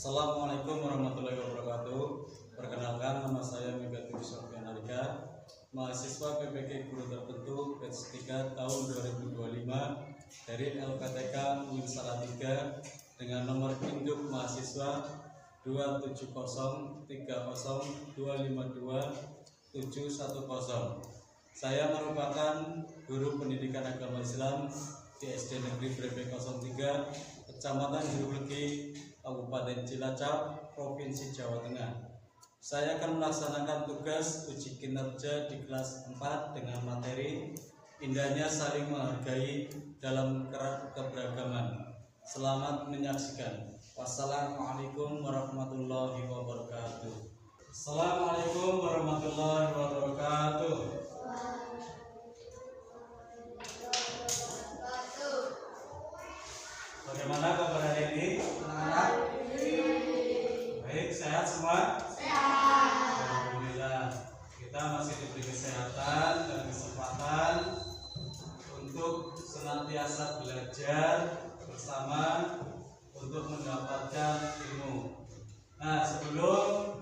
Assalamualaikum warahmatullahi wabarakatuh. Perkenalkan, nama saya Megawati Sofian Alika, mahasiswa PPK Guru Tertentu batch 3 tahun 2025 dari LPTK UIN Salatiga dengan nomor induk mahasiswa 27030252710. Saya merupakan guru pendidikan agama Islam di SD Negeri Brebe 03, Kecamatan Jurulegi, Kabupaten Cilacap, Provinsi Jawa Tengah. Saya akan melaksanakan tugas uji kinerja di kelas 4 dengan materi indahnya saling menghargai dalam keberagaman. Selamat menyaksikan. Wassalamualaikum warahmatullahi wabarakatuh. Assalamualaikum warahmatullahi wabarakatuh. Bagaimana kabar hari ini? Baik, sehat semua? Sehat. Alhamdulillah. Kita masih diberi kesehatan dan kesempatan untuk senantiasa belajar bersama untuk mendapatkan ilmu. Nah, sebelum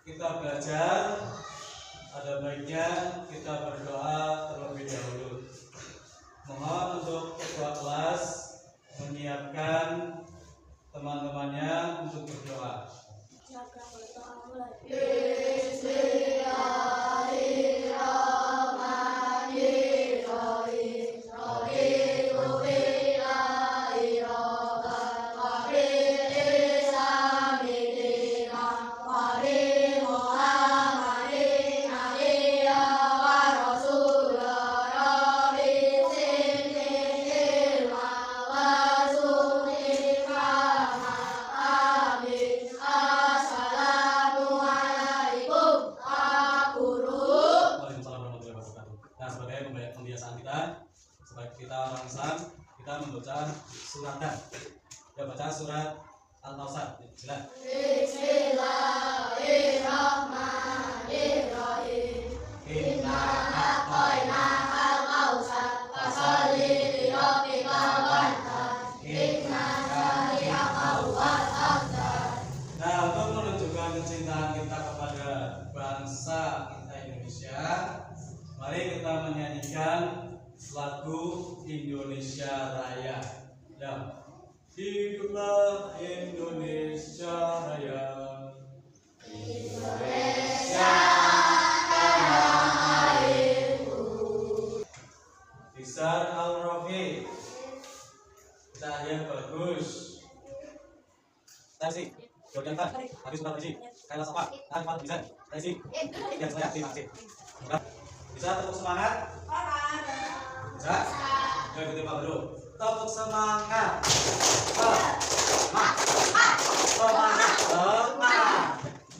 kita belajar, ada baiknya kita berdoa terlebih dahulu. Mohon untuk ketua kelas menyiapkan teman-temannya untuk berdoa. Kita orang Islam, kita membaca suratan. Kita baca surat Al-Kausar. Jelas. Bismillahirrahmanirrahim. Inna a'tainakal kautsar fasholli li rabbikal wanhar. Inna syani'aka huwal abtar. Nah, untuk menunjukkan kecintaan kita kepada bangsa kita Indonesia, mari kita menyanyikan lagu Indonesia Raya. Ya. Hiduplah Indonesia Raya. Indonesia tanah airku. Bisa Al-Rafi. Cahaya bagus. Taksi. Jordan Tan. Habis sudah bersih. Kailah Sofa. Arifat bisa. Taksi. Yang saya terima kasih. Bisa tepuk semangat. Bisa? Oke, ikuti Pak Bro. Tepuk semangat. Semangat.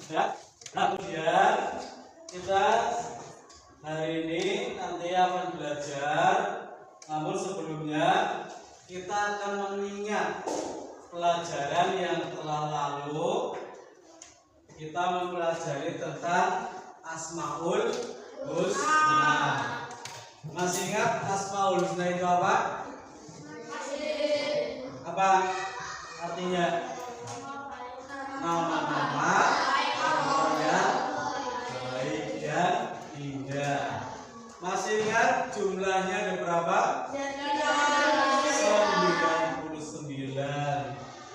Ya. Nah, kemudian kita hari ini nanti akan belajar. Namun sebelumnya kita akan mengingat pelajaran yang telah lalu. Kita mempelajari tentang Asmaul Husna. Masih ingat Asmaul Husna itu apa? Apa artinya? Nama-nama yang baik dan indah. Masih ingat jumlahnya ada berapa? 99.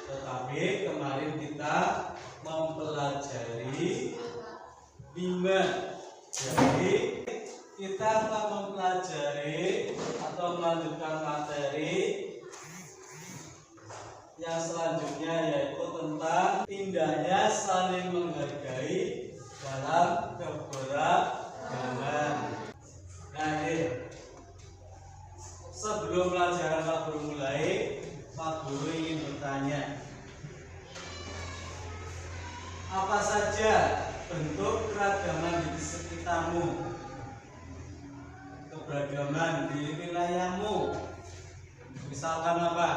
Tetapi kemarin kita mempelajari 5. Jadi kita akan mempelajari atau melanjutkan materi yang selanjutnya, yaitu tentang indahnya saling menghargai dalam keberagaman. Nah, ini sebelum pelajaran Pak Guru mulai, Pak Guru ingin bertanya, apa saja bentuk keragaman di sekitarmu, keberagaman di wilayahmu? Misalkan apa?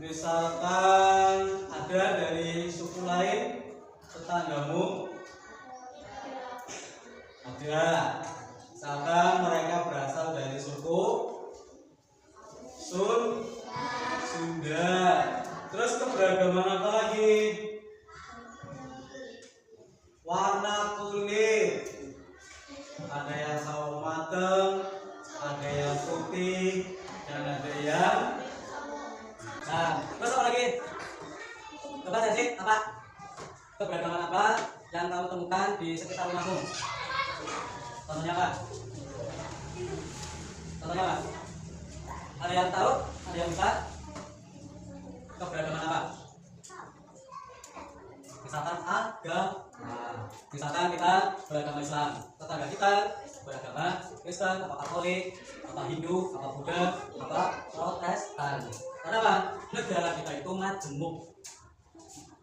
Misalkan ada dari suku lain, tetanggamu ada. Misalkan mereka berasal dari suku Sunda. Terus keberagaman apa lagi? Warna kulit. Ada yang sawo mateng, ada yang putih, dan ada yang terus apa lagi? Coba saya apa? Keberagaman apa yang kamu temukan di sekitar rumahmu? Contohnya apa? Contohnya apa? Ada yang tahu? Ada yang bisa? Keberagaman apa? Misalkan agama. Misalkan kita beragama Islam, tetangga kita beragama Kristen, apa Katolik, apa Hindu, apa Buddha, apa Protestan. Kenapa? Negara kita itu majemuk,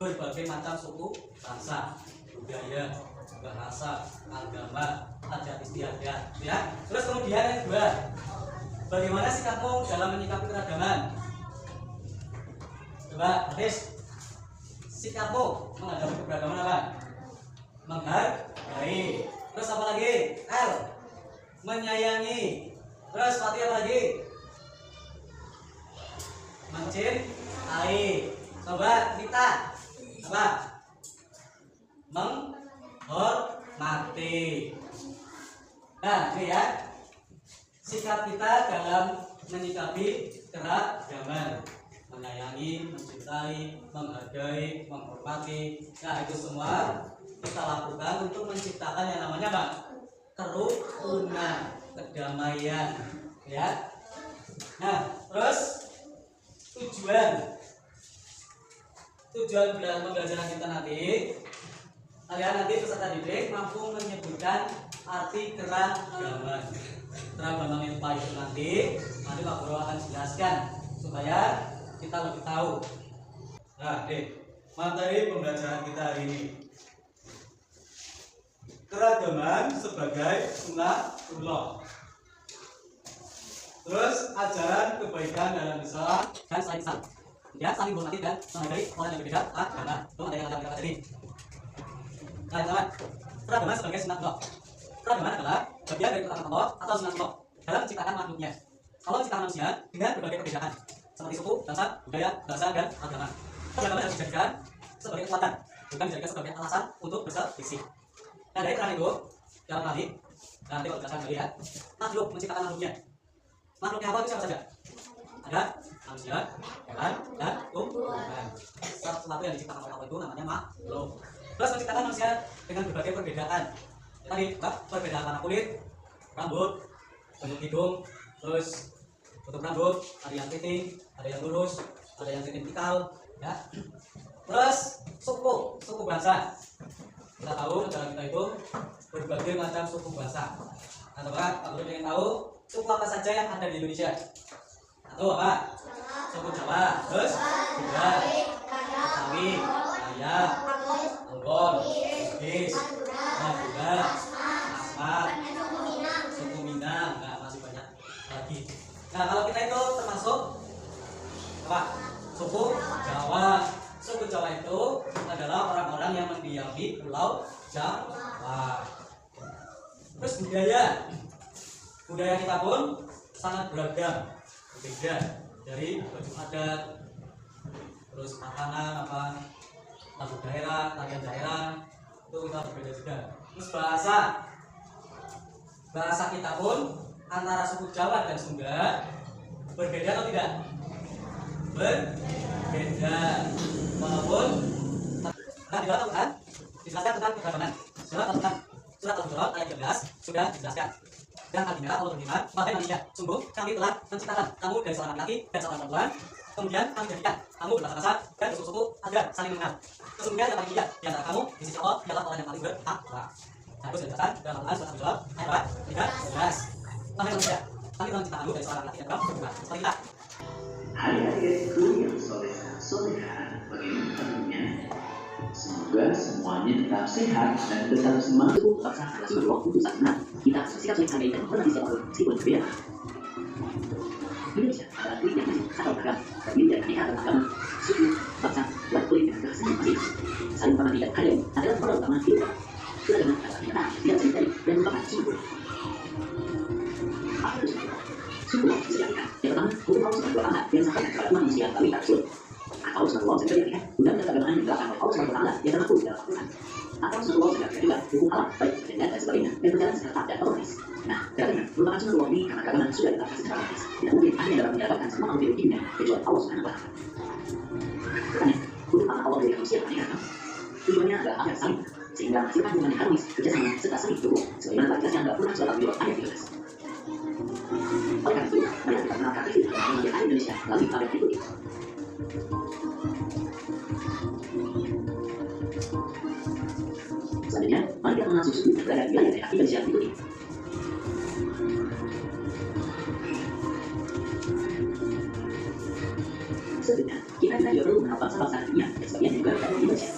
berbagai macam suku, bangsa, budaya, bahasa, agama, adat istiadat, ya. Terus kemudian yang kedua, bagaimana sikapmu dalam menyikapi keragaman? Coba, Aris, sikapmu menghadapi keberagaman apa? Menghargai. Terus apa lagi? L, menyayangi. Terus Fatih apa lagi? Mencintai. Coba Rita, apa? Menghormati. Nah, ini ya sikap kita dalam menyikapi keragaman, menyayangi, mencintai, menghargai, menghormati. Nah, itu semua kita lakukan untuk menciptakan yang namanya apa? Kerukunan, kedamaian, ya. Nah, terus tujuan pembelajaran kita nanti, kalian nanti peserta didik mampu menyebutkan arti keragaman. Keragaman itu apa itu nanti Pak Guru akan jelaskan supaya kita lebih tahu. Nah, materi pembelajaran kita hari ini, keragaman sebagai sunnatullah. Terus ajaran kebaikan dalam Islam dan selain Islam. Ya, saling menghormati dan menghargai orang yang berbeda agama. Itu ada yang akan kita pelajari. Nah, teman, keragaman sebagai sunnatullah. Keragaman adalah bagian dari ketetapan Allah atau sunnatullah dalam menciptakan makhluknya. Allah menciptakan manusia dengan berbagai perbedaan, seperti suku, bangsa, budaya, bahasa, dan agama. Keragaman harus dijadikan sebagai kekuatan, bukan dijadikan sebagai alasan untuk berselisih. Nah, dari terang itu, dalam hal ini, nanti kalau jelaskan kali ya, makhluk menciptakan makhluknya. Makhluknya apa itu siapa saja? Ada manusia, hewan, dan tumbuhan. Sesuatu yang diciptakan oleh Allah itu namanya makhluk. Terus menciptakan manusia dengan berbagai perbedaan. Tadi perbedaan warna kulit, rambut, bentuk hidung, terus bentuk rambut, ada yang keriting, ada yang lurus, ada yang tipikal, ya. Terus suku bangsa. Kita tahu negara kita itu berbagai macam suku bangsa. Atau kalau ingin tahu suku apa saja yang ada di Indonesia? Atau apa? Suku Jawa, terus Sunda, Betawi, Dayak, Ambon, Bugis, Madura, Asmat, suku Minang, nah masih banyak lagi. Nah, kalau kita itu termasuk apa? Suku Jawa. Suku Jawa itu adalah orang-orang yang mendiami Pulau Jawa. Terus budaya kita pun sangat beragam, berbeda dari baju adat, terus makanan lagu daerah, tarian daerah itu kita berbeda juga. Terus bahasa kita pun antara suku Jawa dan Sunda berbeda atau tidak? Berbeda. Walaupun di dalam Al-Quran dijelaskan tentang keberagaman. Surat Al-Hujurat ayat 13 sudah dijelaskan. Dan artinya Allah berfirman, wahai manusia, sungguh kami telah menciptakan kamu dari seorang laki-laki dan seorang perempuan. Kemudian kami jadikan kamu berbahasa dan bersuku agar saling mengenal. Sesungguhnya yang paling mulia di antara kamu di sisi Allah ialah orang yang paling bertakwa. Nah, itu sudah dijelaskan dalam Al-Quran surat Al-Hujurat ayat 13. Wahai manusia, kami telah menciptakan kamu dari seorang laki-laki dan perempuan seperti kita. Adik-adikku yang soleha bagaimana kabarnya? Semoga semuanya tetap sehat dan tetap semangat. Bangsa adalah suatu waktu untuk saat kita harus bersikap saling hargai dan menghormati siapa pun meskipun berbeda. Indonesia adalah negeri yang maju atau beragam, terdiri dari aneka agama, suku, bangsa, dan kulit dan bahasa masing-masing. Saling menghormati dan hargai adalah peran utama hidup. Keragaman adalah kita tidak bisa dicari dan merupakan sumber. Apa itu suku? Suku sejak kita. Yang pertama, hukum Allah SWT yang disampaikan kepada umat manusia melalui Rasul atau Rasulullah SAW ya, undang-undang keagamaan yang dilakukan oleh Allah SWT yang termaktub dalam Al-Quran. Atau Rasulullah SAW juga hukum alam, baik dan sebagainya, dan berjalan secara taat dan otomatis. Nah, katanya merupakan sunnah ini karena keagamaan sudah dilakukan secara otomatis. Tidak mungkin ada yang dapat mendapatkan semua makhluk hidup di dunia kecuali Allah SWT. Katanya, hukum alam Allah dari manusia ini karena tujuannya adalah agar saling sehingga menghasilkan hubungan yang harmonis, kerjasama, serta saling dukung. Sebagaimana telah dijelaskan dalam Quran surat Al-Baqarah ayat 13. Oleh karena itu, mari kita mengenalkan aktivitas yang menjadi air Indonesia melalui tabel berikut ini. Selanjutnya, mari kita mengenal suku yang berada di wilayah daerah Indonesia berikut ini. Selanjutnya, kita juga perlu mengenal bangsa-bangsa dunia yang sebagian juga berada di Indonesia.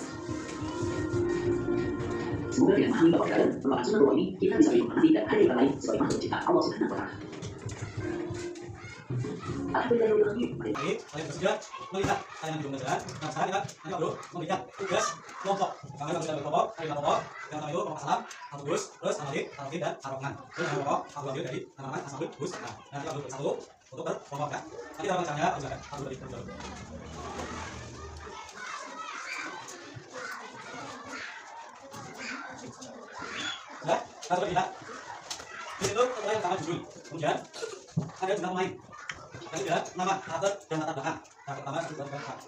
Semoga dengan memahami bahwa dalam merupakan sunnah Allah ini, kita bisa menghormati dan ada yang lain sebagai makhluk ciptaan Allah Subhanahu wa Ta'ala. Baik, kalian bersedia melihat tayangan di pembelajaran. Nah, sekarang kita nanti dulu melihat tugas kelompok. Kalian sudah berkelompok, kalian kelompok. Yang pertama itu kelompok salam, Al-Qudus, terus Al-Madid, Al-Madid dan Al-Rahman. Terus yang kelompok Al-Wadil dari Al-Rahman, Al-Wadil, Nah, nanti kita dulu satu untuk berkelompok ya. Nanti kita bacanya silakan. Al-Wadil dulu. Sudah, kita coba lihat. Di situ tertera yang pertama judul, kemudian ada jumlah pemain. Yang kedua, nama, karakter, dan latar belakang. Yang pertama,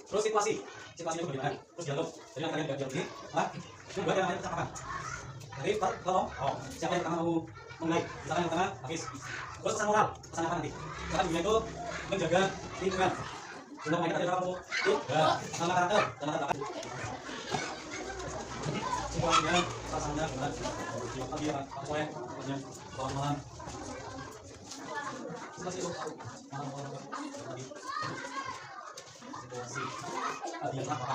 terus situasinya itu bagaimana? Terus dialog. Jadi kalian dialog ini, yang kedua yang namanya percakapan. Jadi tolong, siapa yang pertama mau memulai? Misalkan yang pertama, Hafiz. Terus pesan moral, pesan apa nanti? Misalkan dunia itu menjaga lingkungan. Jumlah pemain tadi berapa? Nama, karakter, dan latar belakang. Situasinya, rasanya, benar. Pagi, sore, kemudian malam. Situasi itu malam tadi situasi tadi apa?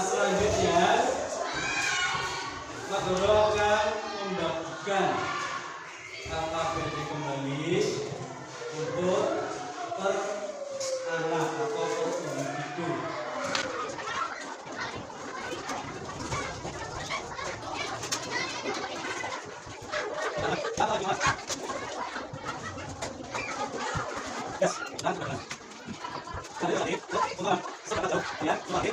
Selanjutnya, Pak Guru akan membagikan KKBD kembali untuk per anak atau per individu. Yes, lanjutkan. Tadi, seberapa jauh? Ya, tadi,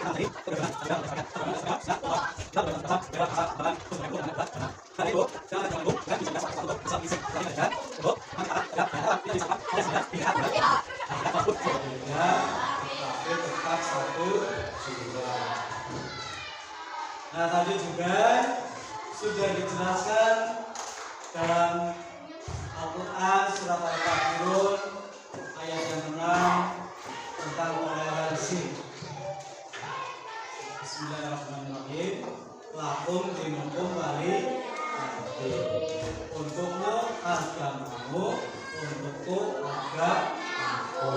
nah, tadi juga sudah dijelaskan dalam Al-Quran surat Al-Kafirun ayat yang 6 tentang toleransi. Bismillahirrahmanirrahim. Lakum dinukum wali untukmu agamamu, untukku agamaku.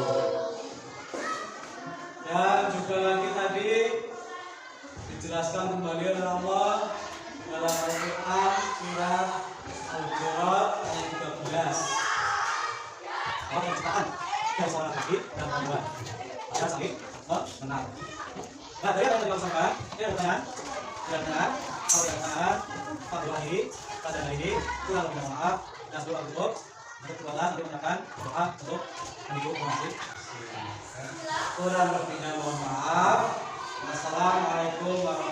Dan juga lagi tadi dijelaskan kembali oleh Allah dalam Al-Quran surat Al-Hujurat ayat 13. Bahwa penciptaan dari seorang laki dan perempuan ada saling mengenal. Nah, tadi ada yang disampaikan, ini ada pertanyaan. Kalau ada pertanyaan, Pak Wahi, pada hari ini kurang lebih maaf dan doa untuk nanti menyampaikan doa untuk mendukung masjid. Kurang lebihnya mohon maaf. Wassalamualaikum warahmatullahi wabarakatuh.